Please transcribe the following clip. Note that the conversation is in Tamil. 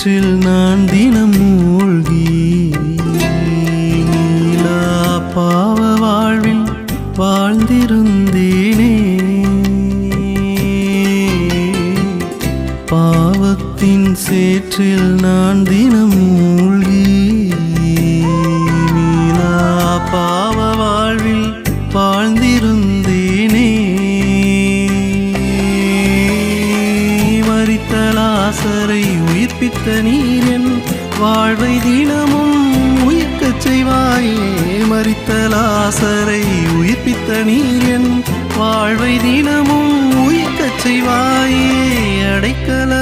சேற்றில் நான் தினம் மூழ்கி நீலா பாவ வாழ்வில் வாழ்ந்திருந்தேனே. பாவத்தின் சேற்றில் நான் தினம் மூழ்கி நீலா பாவ வாழ்வில் வாழ்ந்திருந்தேனே. மரித்த லாசரை உயிர்ப்பித்த நீர் என் வாழ்வை தினமும் உயிர்க்கச் செய்வாயே. மரித்த லாசரை உயிர்ப்பித்த நீர் என் வாழ்வை தினமும் உயிர்க்கச் செய்வாயே. அடைக்கல